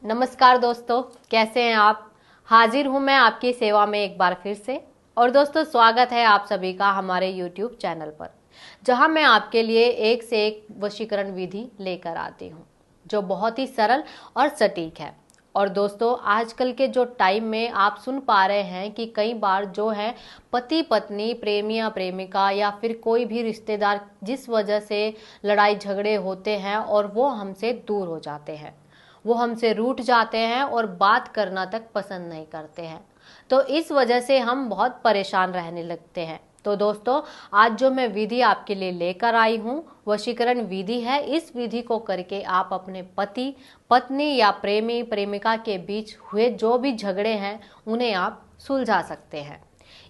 नमस्कार दोस्तों, कैसे हैं आप। हाजिर हूं मैं आपकी सेवा में एक बार फिर से। और दोस्तों, स्वागत है आप सभी का हमारे YouTube चैनल पर, जहां मैं आपके लिए एक से एक वशीकरण विधि लेकर आती हूं जो बहुत ही सरल और सटीक है। और दोस्तों, आजकल के जो टाइम में आप सुन पा रहे हैं कि कई बार जो है पति पत्नी, प्रेमी या प्रेमिका या फिर कोई भी रिश्तेदार जिस वजह से लड़ाई झगड़े होते हैं और वो हमसे दूर हो जाते हैं, वो हमसे रूठ जाते हैं और बात करना तक पसंद नहीं करते हैं। तो इस वजह से हम बहुत परेशान रहने लगते हैं। तो दोस्तों, आज जो मैं विधि आपके लिए लेकर आई हूँ, वशीकरण विधि है। इस विधि को करके आप अपने पति पत्नी या प्रेमी प्रेमिका के बीच हुए जो भी झगड़े हैं उन्हें आप सुलझा सकते हैं।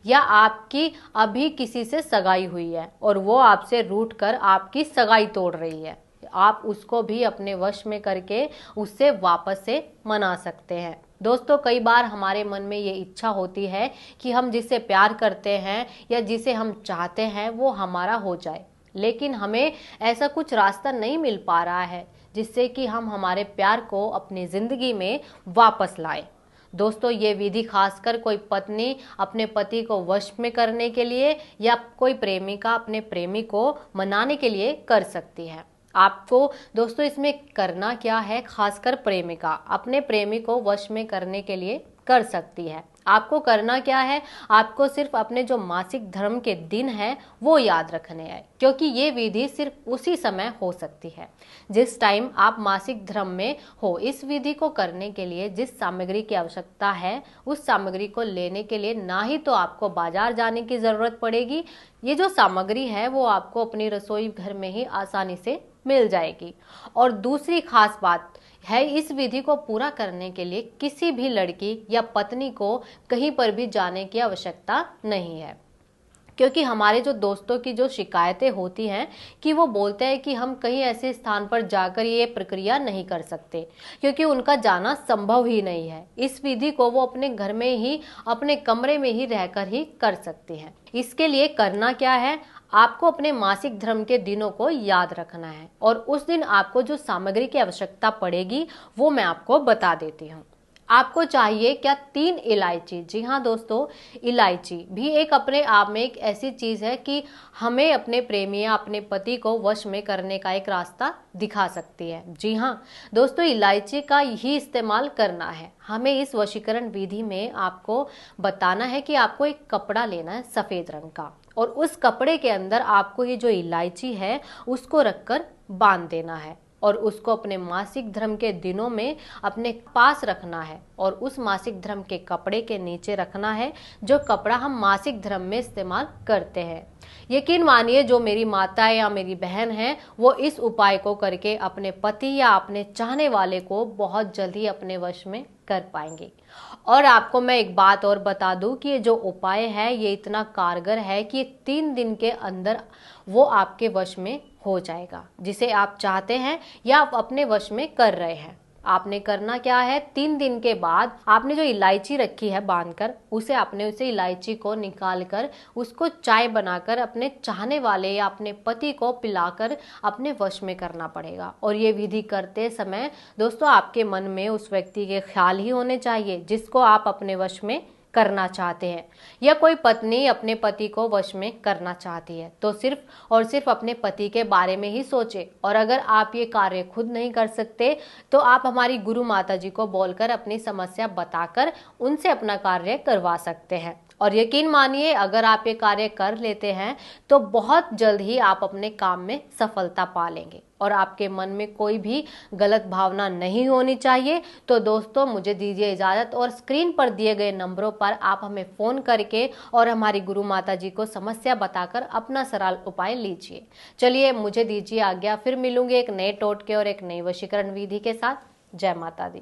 या आपकी अभी किसी से सगाई हुई है और वो आपसे रूठ कर आपकी सगाई तोड़ रही है, आप उसको भी अपने वश में करके उससे वापस से मना सकते हैं। दोस्तों, कई बार हमारे मन में ये इच्छा होती है कि हम जिससे प्यार करते हैं या जिसे हम चाहते हैं वो हमारा हो जाए, लेकिन हमें ऐसा कुछ रास्ता नहीं मिल पा रहा है जिससे कि हम हमारे प्यार को अपनी जिंदगी में वापस लाएं। दोस्तों, ये विधि खासकर कोई पत्नी अपने पति को वश में करने के लिए या कोई प्रेमिका अपने प्रेमी को मनाने के लिए कर सकती है। आपको दोस्तों इसमें करना क्या है, खासकर प्रेमिका अपने प्रेमी को वश में करने के लिए कर सकती है। आपको करना क्या है, आपको सिर्फ अपने जो मासिक धर्म के दिन हैं वो याद रखने हैं, क्योंकि ये विधि सिर्फ उसी समय हो सकती है जिस टाइम आप मासिक धर्म में हो। इस विधि को करने के लिए जिस सामग्री की आवश्यकता है उस सामग्री को लेने के लिए ना ही तो आपको बाजार जाने की जरूरत पड़ेगी, ये जो सामग्री है वो आपको अपनी रसोई घर में ही आसानी से मिल जाएगी। और दूसरी खास बात है, इस विधि को पूरा करने के लिए किसी भी लड़की या पत्नी को कहीं पर भी जाने की आवश्यकता नहीं है, क्योंकि हमारे जो दोस्तों की जो शिकायतें होती हैं कि वो बोलते हैं कि हम कहीं ऐसे स्थान पर जाकर ये प्रक्रिया नहीं कर सकते क्योंकि उनका जाना संभव ही नहीं है। इस विधि को वो अपने घर में ही, अपने कमरे में ही रहकर ही कर सकती हैं। इसके लिए करना क्या है, आपको अपने मासिक धर्म के दिनों को याद रखना है और उस दिन आपको जो सामग्री की आवश्यकता पड़ेगी वो मैं आपको बता देती हूँ। आपको चाहिए क्या, 3 इलायची। जी हाँ दोस्तों, इलायची भी एक अपने आप में एक ऐसी चीज है कि हमें अपने प्रेमी या अपने पति को वश में करने का एक रास्ता दिखा सकती है। जी हाँ दोस्तों, इलायची का ही इस्तेमाल करना है हमें। इस वशीकरण विधि में आपको बताना है कि आपको एक कपड़ा लेना है सफेद रंग का, और उस कपड़े के अंदर आपको ये जो इलायची है उसको रखकर बांध देना है और उसको अपने मासिक धर्म के दिनों में अपने पास रखना है और उस मासिक धर्म के कपड़े के नीचे रखना है जो कपड़ा हम मासिक धर्म में इस्तेमाल करते हैं। यकीन मानिए, जो मेरी माता या मेरी बहन है वो इस उपाय को करके अपने पति या अपने चाहने वाले को बहुत जल्दी अपने वश में कर पाएंगे। और आपको मैं एक बात और बता दूं कि ये जो उपाय है ये इतना कारगर है कि 3 दिन के अंदर वो आपके वश में हो जाएगा, जिसे आप चाहते हैं या आप अपने वश में कर रहे हैं। आपने करना क्या है, 3 दिन के बाद आपने जो इलायची रखी है बांधकर, उसे इलायची को निकालकर उसको चाय बनाकर अपने चाहने वाले या अपने पति को पिलाकर अपने वश में करना पड़ेगा। और ये विधि करते समय दोस्तों आपके मन में उस व्यक्ति के ख्याल ही होने चाहिए जिसको आप अपने वश में करना चाहते हैं। या कोई पत्नी अपने पति को वश में करना चाहती है तो सिर्फ और सिर्फ अपने पति के बारे में ही सोचे। और अगर आप ये कार्य खुद नहीं कर सकते तो आप हमारी गुरु माता जी को बोलकर अपनी समस्या बताकर उनसे अपना कार्य करवा सकते हैं। और यकीन मानिए, अगर आप ये कार्य कर लेते हैं तो बहुत जल्द ही आप अपने काम में सफलता पा लेंगे और आपके मन में कोई भी गलत भावना नहीं होनी चाहिए। तो दोस्तों, मुझे दीजिए इजाजत और स्क्रीन पर दिए गए नंबरों पर आप हमें फोन करके और हमारी गुरु माता जी को समस्या बताकर अपना सरल उपाय लीजिए। चलिए, मुझे दीजिए आज्ञा, फिर मिलूंगी एक नए टोटके और एक नई वशीकरण विधि के साथ। जय माता दी।